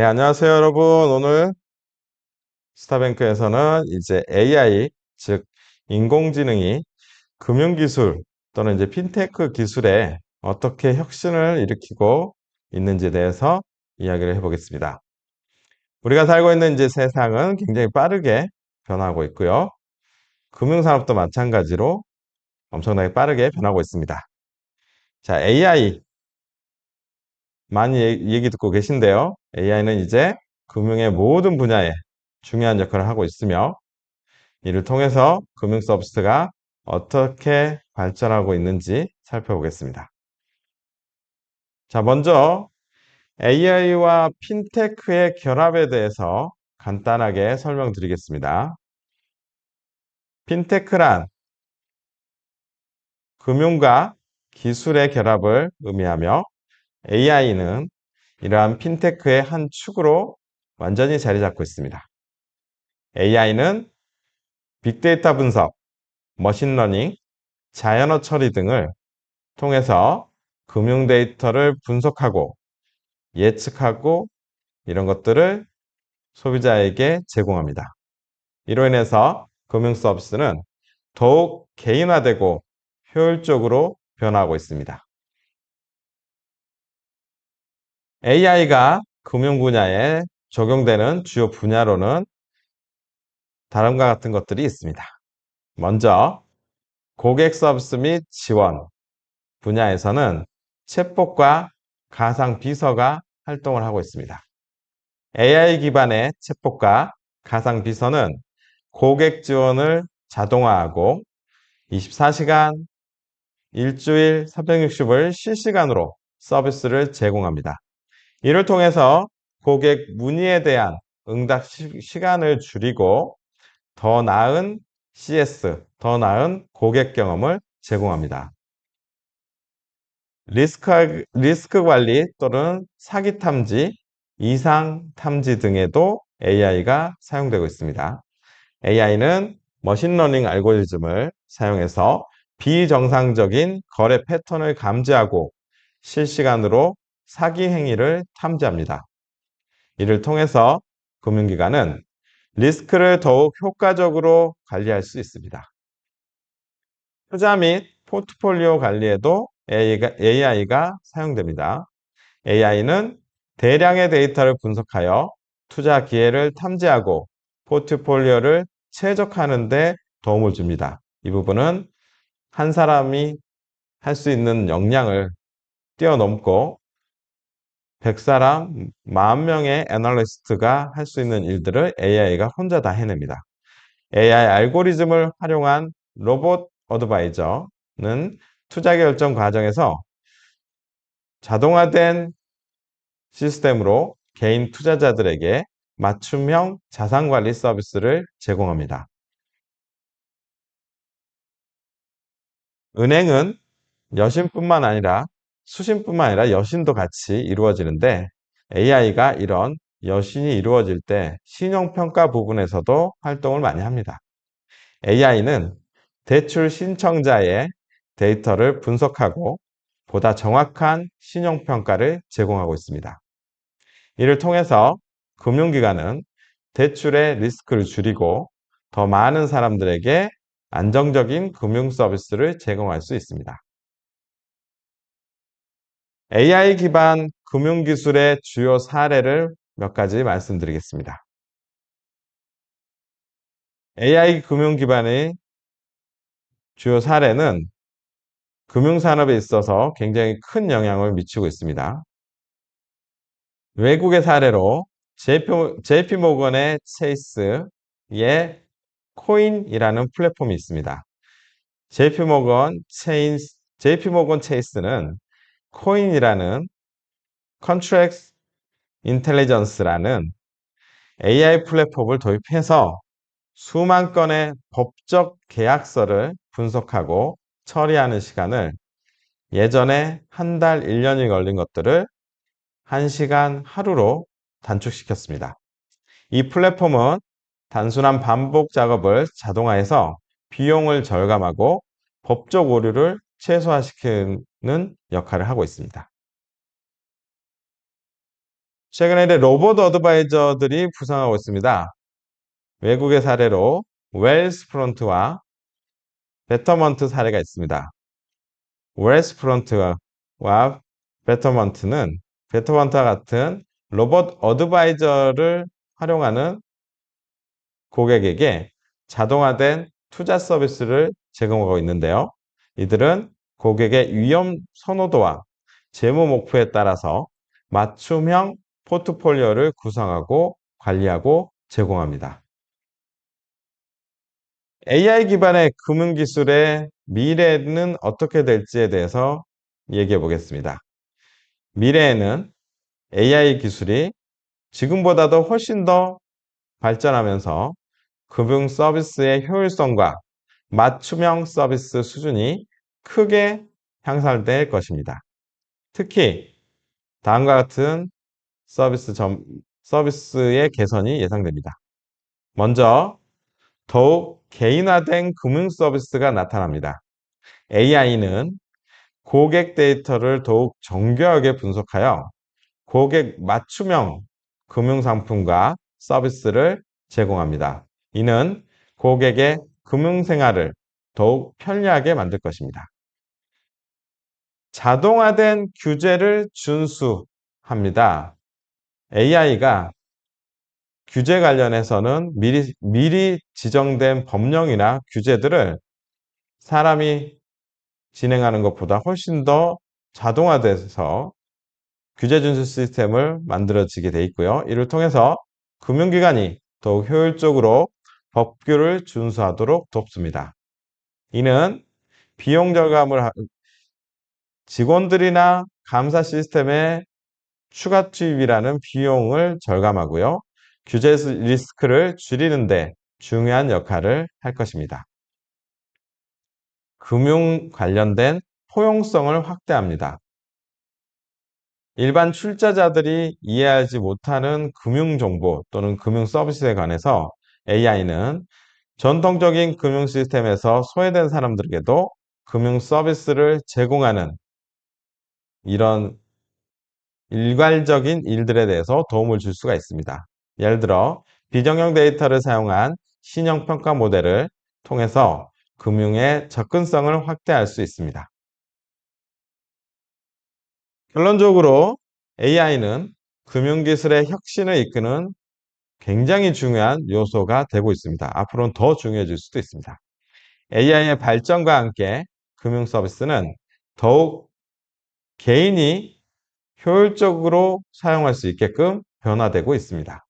네, 안녕하세요, 여러분. 오늘 스타뱅크에서는 이제 AI, 즉, 인공지능이 금융기술 또는 이제 핀테크 기술에 어떻게 혁신을 일으키고 있는지에 대해서 이야기를 해보겠습니다. 우리가 살고 있는 이제 세상은 굉장히 빠르게 변하고 있고요. 금융산업도 마찬가지로 엄청나게 빠르게 변하고 있습니다. 자, AI 많이 얘기 듣고 계신데요. AI는 이제 금융의 모든 분야에 중요한 역할을 하고 있으며 이를 통해서 금융 서비스가 어떻게 발전하고 있는지 살펴보겠습니다. 자, 먼저 AI와 핀테크의 결합에 대해서 간단하게 설명드리겠습니다. 핀테크란 금융과 기술의 결합을 의미하며 AI는 이러한 핀테크의 한 축으로 완전히 자리 잡고 있습니다. AI는 빅데이터 분석, 머신러닝, 자연어 처리 등을 통해서 금융 데이터를 분석하고 예측하고 이런 것들을 소비자에게 제공합니다. 이로 인해서 금융 서비스는 더욱 개인화되고 효율적으로 변화하고 있습니다. AI가 금융 분야에 적용되는 주요 분야로는 다음과 같은 것들이 있습니다. 먼저 고객 서비스 및 지원 분야에서는 챗봇과 가상 비서가 활동을 하고 있습니다. AI 기반의 챗봇과 가상 비서는 고객 지원을 자동화하고 24시간, 일주일, 360을 실시간으로 서비스를 제공합니다. 이를 통해서 고객 문의에 대한 응답 시간을 줄이고 더 나은 CS, 더 나은 고객 경험을 제공합니다. 리스크 관리 또는 사기 탐지, 이상 탐지 등에도 AI가 사용되고 있습니다. AI는 머신러닝 알고리즘을 사용해서 비정상적인 거래 패턴을 감지하고 실시간으로 사기 행위를 탐지합니다. 이를 통해서 금융기관은 리스크를 더욱 효과적으로 관리할 수 있습니다. 투자 및 포트폴리오 관리에도 AI가 사용됩니다. AI는 대량의 데이터를 분석하여 투자 기회를 탐지하고 포트폴리오를 최적화하는 데 도움을 줍니다. 이 부분은 한 사람이 할 수 있는 역량을 뛰어넘고 100사람, 10,000명의 애널리스트가 할 수 있는 일들을 AI가 혼자 다 해냅니다. AI 알고리즘을 활용한 로봇 어드바이저는 투자 결정 과정에서 자동화된 시스템으로 개인 투자자들에게 맞춤형 자산관리 서비스를 제공합니다. 은행은 여신뿐만 아니라 수신뿐만 아니라 여신도 같이 이루어지는데 AI가 이런 여신이 이루어질 때 신용평가 부분에서도 활동을 많이 합니다. AI는 대출 신청자의 데이터를 분석하고 보다 정확한 신용평가를 제공하고 있습니다. 이를 통해서 금융기관은 대출의 리스크를 줄이고 더 많은 사람들에게 안정적인 금융 서비스를 제공할 수 있습니다. AI 기반 금융기술의 주요 사례를 몇 가지 말씀드리겠습니다. AI 금융 기반의 주요 사례는 금융산업에 있어서 굉장히 큰 영향을 미치고 있습니다. 외국의 사례로 JP모건의 체이스의 코인이라는 플랫폼이 있습니다. JP모건 체이스는 코인이라는 Contract Intelligence라는 AI 플랫폼을 도입해서 수만 건의 법적 계약서를 분석하고 처리하는 시간을 예전에 한 달, 1년이 걸린 것들을 1시간 하루로 단축시켰습니다. 이 플랫폼은 단순한 반복 작업을 자동화해서 비용을 절감하고 법적 오류를 최소화시키는 역할을 하고 있습니다. 최근에 로봇 어드바이저들이 부상하고 있습니다. 외국의 사례로 웰스프론트와 베터먼트 사례가 있습니다. 웰스프론트와 베터먼트와 같은 로봇 어드바이저를 활용하는 고객에게 자동화된 투자 서비스를 제공하고 있는데요. 이들은 고객의 위험 선호도와 재무 목표에 따라서 맞춤형 포트폴리오를 구성하고 관리하고 제공합니다. AI 기반의 금융기술의 미래는 어떻게 될지에 대해서 얘기해 보겠습니다. 미래에는 AI 기술이 지금보다도 훨씬 더 발전하면서 금융 서비스의 효율성과 맞춤형 서비스 수준이 크게 향상될 것입니다. 특히 다음과 같은 서비스의 개선이 예상됩니다. 먼저 더욱 개인화된 금융 서비스가 나타납니다. AI는 고객 데이터를 더욱 정교하게 분석하여 고객 맞춤형 금융상품과 서비스를 제공합니다. 이는 고객의 금융생활을 더욱 편리하게 만들 것입니다. 자동화된 규제를 준수합니다. AI가 규제 관련해서는 미리 지정된 법령이나 규제들을 사람이 진행하는 것보다 훨씬 더 자동화돼서 규제 준수 시스템을 만들어지게 돼 있고요. 이를 통해서 금융기관이 더욱 효율적으로 법규를 준수하도록 돕습니다. 이는 비용 절감을 직원들이나 감사 시스템의 추가 투입이라는 비용을 절감하고요. 규제 리스크를 줄이는 데 중요한 역할을 할 것입니다. 금융 관련된 포용성을 확대합니다. 일반 출자자들이 이해하지 못하는 금융정보 또는 금융 서비스에 관해서 AI는 전통적인 금융 시스템에서 소외된 사람들에게도 금융 서비스를 제공하는 이런 일괄적인 일들에 대해서 도움을 줄 수가 있습니다. 예를 들어 비정형 데이터를 사용한 신용평가 모델을 통해서 금융의 접근성을 확대할 수 있습니다. 결론적으로 AI는 금융기술의 혁신을 이끄는 굉장히 중요한 요소가 되고 있습니다. 앞으로는 더 중요해질 수도 있습니다. AI의 발전과 함께 금융 서비스는 더욱 개인이 효율적으로 사용할 수 있게끔 변화되고 있습니다.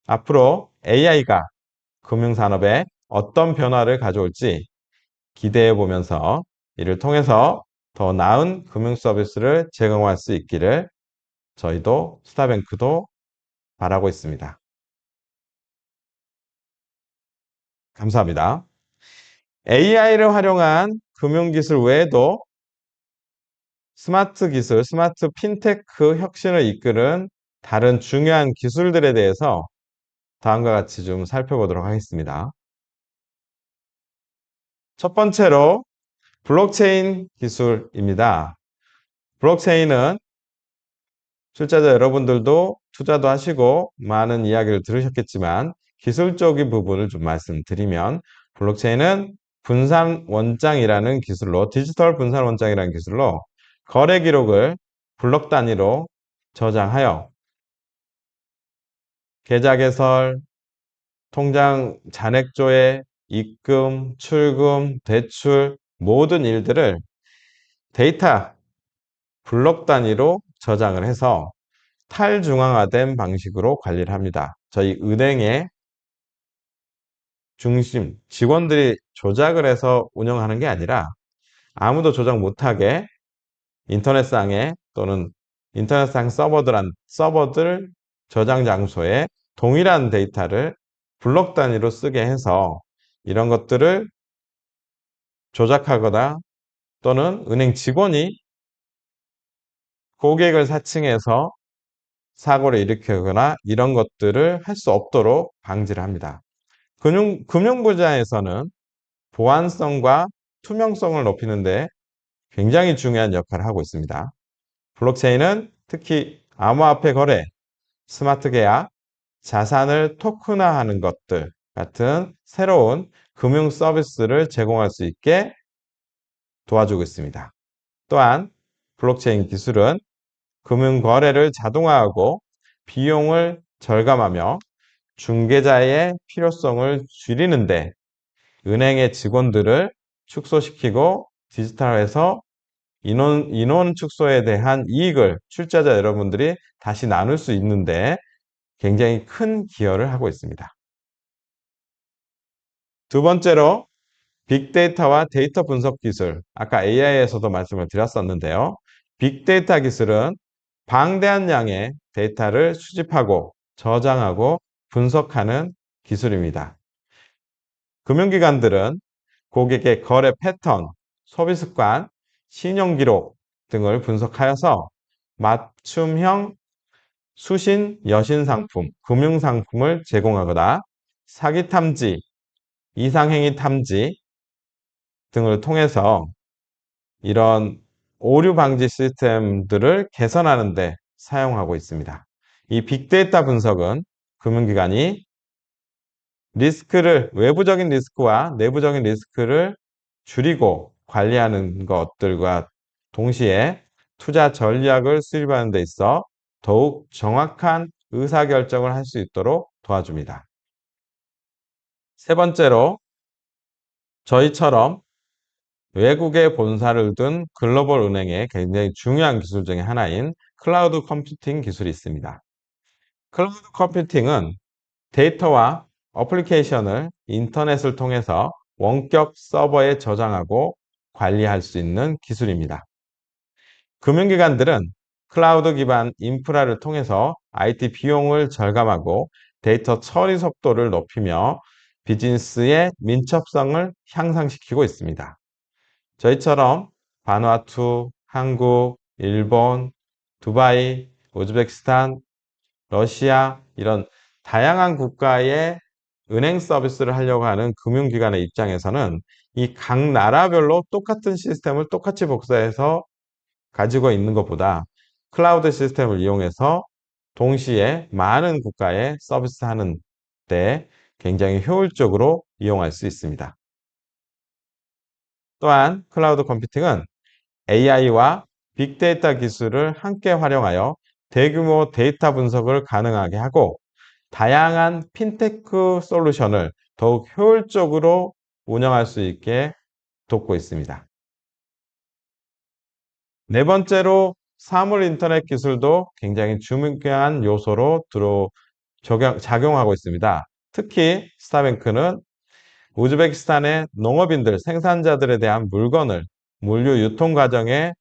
앞으로 AI가 금융산업에 어떤 변화를 가져올지 기대해 보면서 이를 통해서 더 나은 금융 서비스를 제공할 수 있기를 저희도 스타뱅크도 바라고 있습니다. 감사합니다. AI를 활용한 금융기술 외에도 스마트 기술, 스마트 핀테크 혁신을 이끄는 다른 중요한 기술들에 대해서 다음과 같이 좀 살펴보도록 하겠습니다. 첫 번째로 블록체인 기술입니다. 블록체인은 출자자 여러분들도 투자도 하시고 많은 이야기를 들으셨겠지만 기술적인 부분을 좀 말씀드리면 블록체인은 분산 원장이라는 기술로 디지털 분산 원장이라는 기술로 거래 기록을 블록 단위로 저장하여 계좌 개설, 통장 잔액 조회, 입금, 출금, 대출 모든 일들을 데이터 블록 단위로 저장을 해서 탈중앙화된 방식으로 관리를 합니다. 저희 은행의 중심 직원들이 조작을 해서 운영하는 게 아니라 아무도 조작 못하게 인터넷상에 또는 인터넷상 서버들 저장 장소에 동일한 데이터를 블록 단위로 쓰게 해서 이런 것들을 조작하거나 또는 은행 직원이 고객을 사칭해서 사고를 일으키거나 이런 것들을 할 수 없도록 방지를 합니다. 금융 분야에서는 보안성과 투명성을 높이는데 굉장히 중요한 역할을 하고 있습니다. 블록체인은 특히 암호화폐 거래, 스마트 계약, 자산을 토큰화하는 것들 같은 새로운 금융 서비스를 제공할 수 있게 도와주고 있습니다. 또한 블록체인 기술은 금융 거래를 자동화하고 비용을 절감하며 중개자의 필요성을 줄이는데 은행의 직원들을 축소시키고 디지털화해서 인원 축소에 대한 이익을 출자자 여러분들이 다시 나눌 수 있는데 굉장히 큰 기여를 하고 있습니다. 두 번째로 빅데이터와 데이터 분석 기술, 아까 AI에서도 말씀을 드렸었는데요. 빅데이터 기술은 방대한 양의 데이터를 수집하고 저장하고 분석하는 기술입니다. 금융기관들은 고객의 거래 패턴, 소비 습관, 신용 기록 등을 분석하여서 맞춤형 수신, 여신 상품, 금융 상품을 제공하거나 사기 탐지, 이상행위 탐지 등을 통해서 이런 오류 방지 시스템들을 개선하는 데 사용하고 있습니다. 이 빅데이터 분석은 금융기관이 외부적인 리스크와 내부적인 리스크를 줄이고 관리하는 것들과 동시에 투자 전략을 수립하는 데 있어 더욱 정확한 의사결정을 할 수 있도록 도와줍니다. 세 번째로 저희처럼 외국에 본사를 둔 글로벌 은행의 굉장히 중요한 기술 중에 하나인 클라우드 컴퓨팅 기술이 있습니다. 클라우드 컴퓨팅은 데이터와 어플리케이션을 인터넷을 통해서 원격 서버에 저장하고 관리할 수 있는 기술입니다. 금융기관들은 클라우드 기반 인프라를 통해서 IT 비용을 절감하고 데이터 처리 속도를 높이며 비즈니스의 민첩성을 향상시키고 있습니다. 저희처럼 바누아투, 한국, 일본, 두바이, 우즈베키스탄, 러시아 이런 다양한 국가의 은행 서비스를 하려고 하는 금융기관의 입장에서는 이 각 나라별로 똑같은 시스템을 똑같이 복사해서 가지고 있는 것보다 클라우드 시스템을 이용해서 동시에 많은 국가에 서비스하는 데 굉장히 효율적으로 이용할 수 있습니다. 또한 클라우드 컴퓨팅은 AI와 빅데이터 기술을 함께 활용하여 대규모 데이터 분석을 가능하게 하고 다양한 핀테크 솔루션을 더욱 효율적으로 운영할 수 있게 돕고 있습니다. 네 번째로 사물 인터넷 기술도 굉장히 중요한 요소로 작용하고 있습니다. 특히 스타뱅크는 우즈베키스탄의 농업인들, 생산자들에 대한 물류 유통 과정의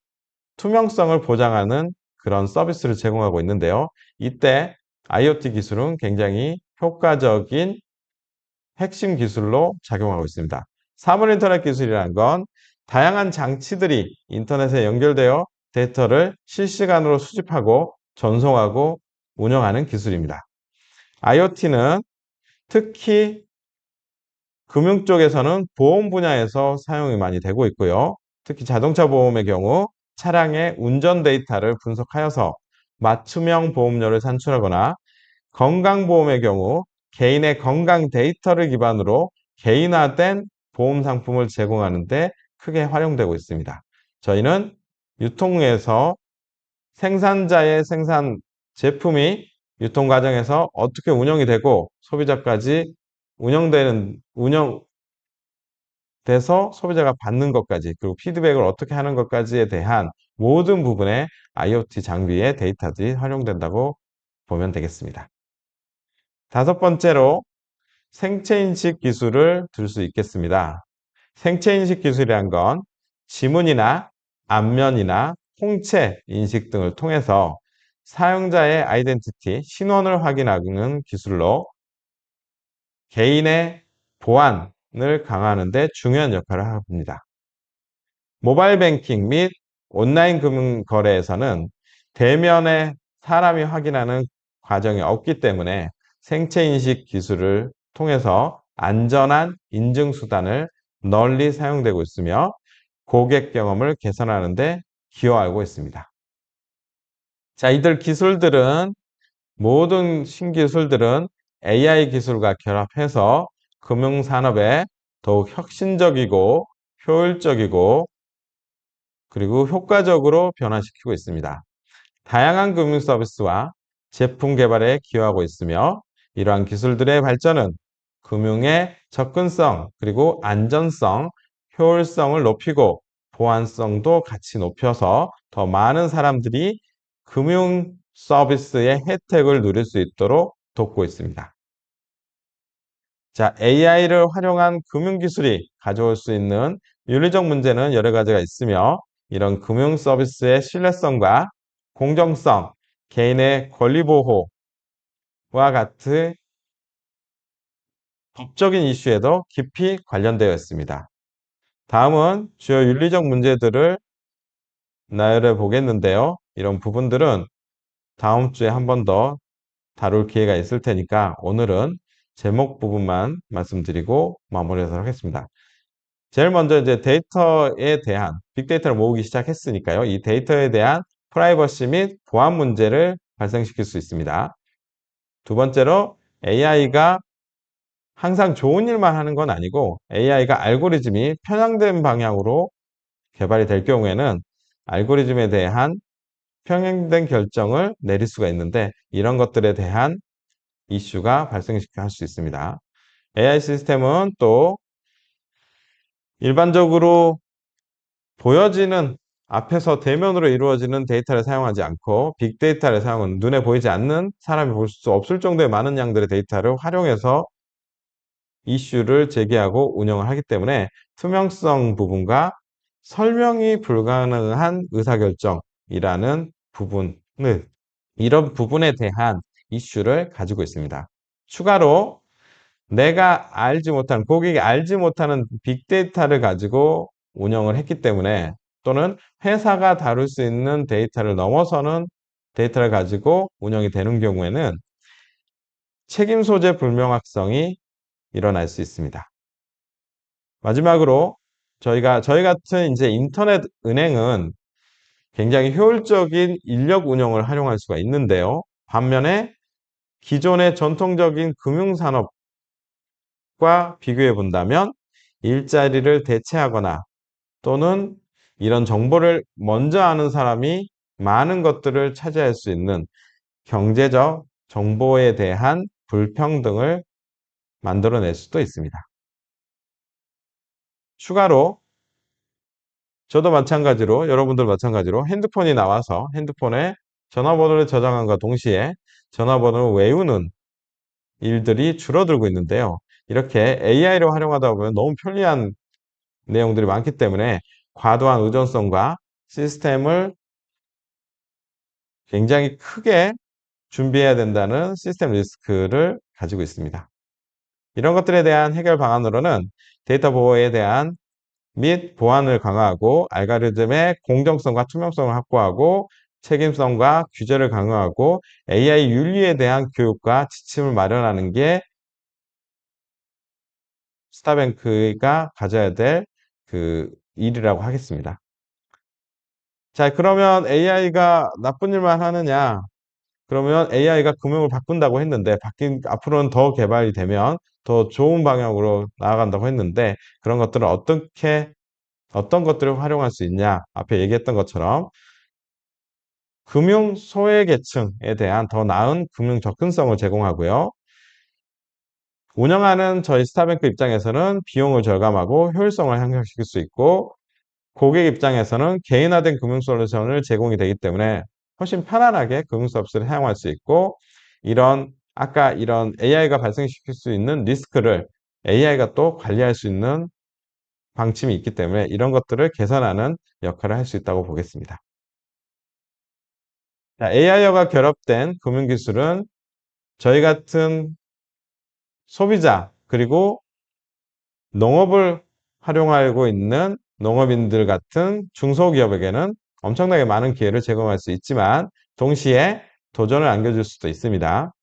투명성을 보장하는 그런 서비스를 제공하고 있는데요. 이때 IoT 기술은 굉장히 효과적인 핵심 기술로 작용하고 있습니다. 사물 인터넷 기술이라는 건 다양한 장치들이 인터넷에 연결되어 데이터를 실시간으로 수집하고 전송하고 운영하는 기술입니다. IoT는 특히 금융 쪽에서는 보험 분야에서 사용이 많이 되고 있고요. 특히 자동차 보험의 경우 차량의 운전 데이터를 분석하여서 맞춤형 보험료를 산출하거나 건강보험의 경우 개인의 건강 데이터를 기반으로 개인화된 보험 상품을 제공하는 데 크게 활용되고 있습니다. 저희는 유통에서 생산자의 생산 제품이 유통 과정에서 어떻게 운영이 되고 소비자까지 돼서 소비자가 받는 것까지 그리고 피드백을 어떻게 하는 것까지에 대한 모든 부분에 IoT 장비의 데이터들이 활용된다고 보면 되겠습니다. 다섯 번째로 생체인식 기술을 들 수 있겠습니다. 생체인식 기술이란 건 지문이나 안면이나 홍채 인식 등을 통해서 사용자의 아이덴티티, 신원을 확인하는 기술로 개인의 보안을 강화하는 데 중요한 역할을 합니다. 모바일 뱅킹 및 온라인 금융 거래에서는 대면에 사람이 확인하는 과정이 없기 때문에 생체 인식 기술을 통해서 안전한 인증 수단을 널리 사용되고 있으며 고객 경험을 개선하는 데 기여하고 있습니다. 자, 이들 기술들은 모든 신기술들은 AI 기술과 결합해서 금융산업에 더욱 혁신적이고 효율적이고 그리고 효과적으로 변화시키고 있습니다. 다양한 금융 서비스와 제품 개발에 기여하고 있으며 이러한 기술들의 발전은 금융의 접근성 그리고 안전성, 효율성을 높이고 보안성도 같이 높여서 더 많은 사람들이 금융 서비스의 혜택을 누릴 수 있도록 돕고 있습니다. 자, AI를 활용한 금융기술이 가져올 수 있는 윤리적 문제는 여러 가지가 있으며 이런 금융 서비스의 신뢰성과 공정성, 개인의 권리 보호와 같은 법적인 이슈에도 깊이 관련되어 있습니다. 다음은 주요 윤리적 문제들을 나열해 보겠는데요. 이런 부분들은 다음 주에 한 번 더 다룰 기회가 있을 테니까 오늘은 제목 부분만 말씀드리고 마무리하도록 하겠습니다. 제일 먼저 이제 데이터에 대한 빅데이터를 모으기 시작했으니까요. 이 데이터에 대한 프라이버시 및 보안 문제를 발생시킬 수 있습니다. 두 번째로 AI가 항상 좋은 일만 하는 건 아니고 AI가 알고리즘이 편향된 방향으로 개발이 될 경우에는 알고리즘에 대한 편향된 결정을 내릴 수가 있는데 이런 것들에 대한 이슈가 발생할 수 있습니다. AI 시스템은 또 일반적으로 보여지는 앞에서 대면으로 이루어지는 데이터를 사용하지 않고 빅데이터를 사용하는 눈에 보이지 않는 사람이 볼 수 없을 정도의 많은 양들의 데이터를 활용해서 이슈를 제기하고 운영을 하기 때문에 투명성 부분과 설명이 불가능한 의사결정이라는 부분을 이런 부분에 대한 이슈를 가지고 있습니다. 추가로 내가 알지 못하는 고객이 알지 못하는 빅데이터를 가지고 운영을 했기 때문에 또는 회사가 다룰 수 있는 데이터를 넘어서는 데이터를 가지고 운영이 되는 경우에는 책임 소재 불명확성이 일어날 수 있습니다. 마지막으로 저희 같은 이제 인터넷 은행은 굉장히 효율적인 인력 운영을 활용할 수가 있는데요. 반면에 기존의 전통적인 금융산업과 비교해 본다면 일자리를 대체하거나 또는 이런 정보를 먼저 아는 사람이 많은 것들을 차지할 수 있는 경제적 정보에 대한 불평등을 만들어낼 수도 있습니다. 추가로 저도 마찬가지로 여러분들 마찬가지로 핸드폰이 나와서 핸드폰에 전화번호를 저장함과 동시에 전화번호를 외우는 일들이 줄어들고 있는데요. 이렇게 AI를 활용하다 보면 너무 편리한 내용들이 많기 때문에 과도한 의존성과 시스템을 굉장히 크게 준비해야 된다는 시스템 리스크를 가지고 있습니다. 이런 것들에 대한 해결 방안으로는 데이터 보호에 대한 및 보안을 강화하고 알고리즘의 공정성과 투명성을 확보하고 책임성과 규제를 강화하고 AI 윤리에 대한 교육과 지침을 마련하는 게 스타뱅크가 가져야 될 그 일이라고 하겠습니다. 자, 그러면 AI가 나쁜 일만 하느냐? 그러면 AI가 금융을 바꾼다고 했는데 앞으로는 더 개발이 되면 더 좋은 방향으로 나아간다고 했는데 그런 것들을 어떤 것들을 활용할 수 있냐? 앞에 얘기했던 것처럼 금융 소외계층에 대한 더 나은 금융 접근성을 제공하고요. 운영하는 저희 스타뱅크 입장에서는 비용을 절감하고 효율성을 향상시킬 수 있고 고객 입장에서는 개인화된 금융 솔루션을 제공이 되기 때문에 훨씬 편안하게 금융 서비스를 사용할 수 있고 아까 이런 AI가 발생시킬 수 있는 리스크를 AI가 또 관리할 수 있는 방침이 있기 때문에 이런 것들을 개선하는 역할을 할 수 있다고 보겠습니다. AI와 결합된 금융기술은 저희 같은 소비자 그리고 농업을 활용하고 있는 농업인들 같은 중소기업에게는 엄청나게 많은 기회를 제공할 수 있지만 동시에 도전을 안겨줄 수도 있습니다.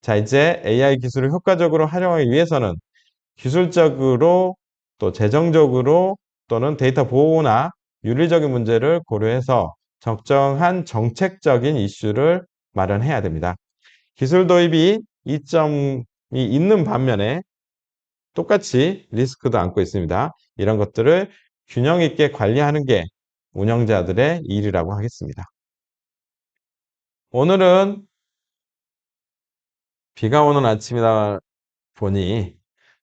자, 이제 AI 기술을 효과적으로 활용하기 위해서는 기술적으로 또 재정적으로 또는 데이터 보호나 윤리적인 문제를 고려해서 적정한 정책적인 이슈를 마련해야 됩니다. 기술 도입이 이점이 있는 반면에 똑같이 리스크도 안고 있습니다. 이런 것들을 균형 있게 관리하는 게 운영자들의 일이라고 하겠습니다. 오늘은 비가 오는 아침이다 보니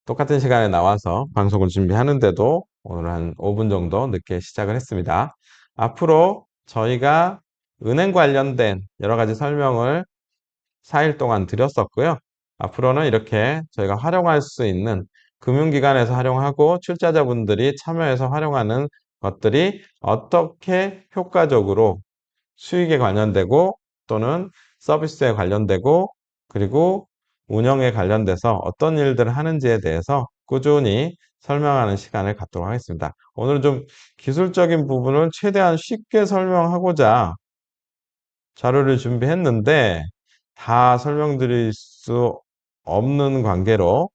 똑같은 시간에 나와서 방송을 준비하는데도 오늘 한 5분 정도 늦게 시작을 했습니다. 앞으로 저희가 은행 관련된 여러 가지 설명을 4일 동안 드렸었고요. 앞으로는 이렇게 저희가 활용할 수 있는 금융기관에서 활용하고 출자자분들이 참여해서 활용하는 것들이 어떻게 효과적으로 수익에 관련되고 또는 서비스에 관련되고 그리고 운영에 관련돼서 어떤 일들을 하는지에 대해서 꾸준히 설명하는 시간을 갖도록 하겠습니다. 오늘 좀 기술적인 부분을 최대한 쉽게 설명하고자 자료를 준비했는데 다 설명드릴 수 없는 관계로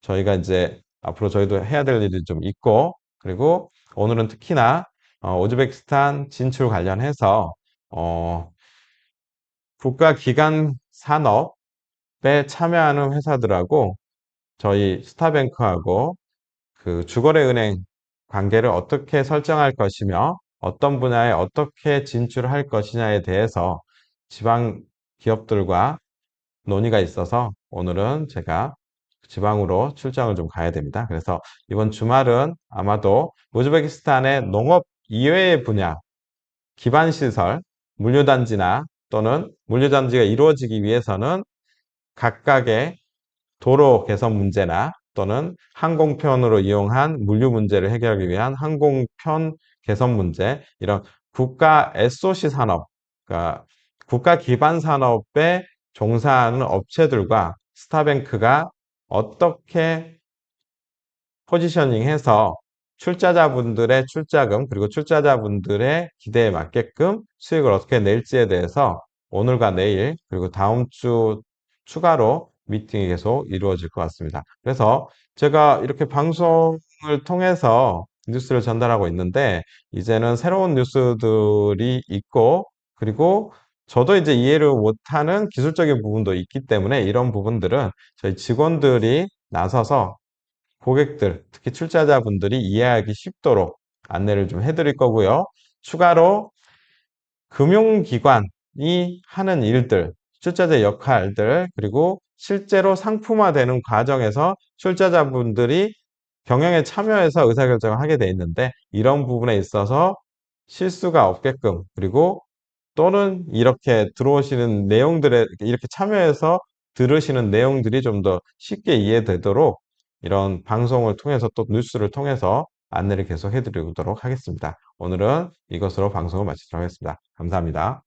저희가 이제 앞으로 저희도 해야 될 일이 좀 있고 그리고 오늘은 특히나 우즈베키스탄 진출 관련해서 국가기관 산업에 참여하는 회사들하고 저희 스타뱅크하고 그 주거래은행 관계를 어떻게 설정할 것이며 어떤 분야에 어떻게 진출할 것이냐에 대해서 지방 기업들과 논의가 있어서 오늘은 제가 지방으로 출장을 좀 가야 됩니다. 그래서 이번 주말은 아마도 우즈베키스탄의 농업 이외의 분야, 기반시설, 물류단지나 또는 물류단지가 이루어지기 위해서는 각각의 도로 개선 문제나 또는 항공편으로 이용한 물류 문제를 해결하기 위한 항공편 개선 문제, 이런 국가 SOC 산업, 그러니까 국가 기반 산업에 종사하는 업체들과 스타뱅크가 어떻게 포지셔닝해서 출자자분들의 출자금 그리고 출자자분들의 기대에 맞게끔 수익을 어떻게 낼지에 대해서 오늘과 내일 그리고 다음 주 추가로 미팅이 계속 이루어질 것 같습니다. 그래서 제가 이렇게 방송을 통해서 뉴스를 전달하고 있는데 이제는 새로운 뉴스들이 있고 그리고 저도 이제 이해를 못하는 기술적인 부분도 있기 때문에 이런 부분들은 저희 직원들이 나서서 고객들, 특히 출자자분들이 이해하기 쉽도록 안내를 좀 해드릴 거고요. 추가로 금융기관이 하는 일들, 출자자 역할들, 그리고 실제로 상품화되는 과정에서 출자자분들이 경영에 참여해서 의사결정을 하게 돼 있는데 이런 부분에 있어서 실수가 없게끔 그리고 또는 이렇게 들어오시는 내용들에 이렇게 참여해서 들으시는 내용들이 좀 더 쉽게 이해되도록 이런 방송을 통해서 또 뉴스를 통해서 안내를 계속 해드리도록 하겠습니다. 오늘은 이것으로 방송을 마치도록 하겠습니다. 감사합니다.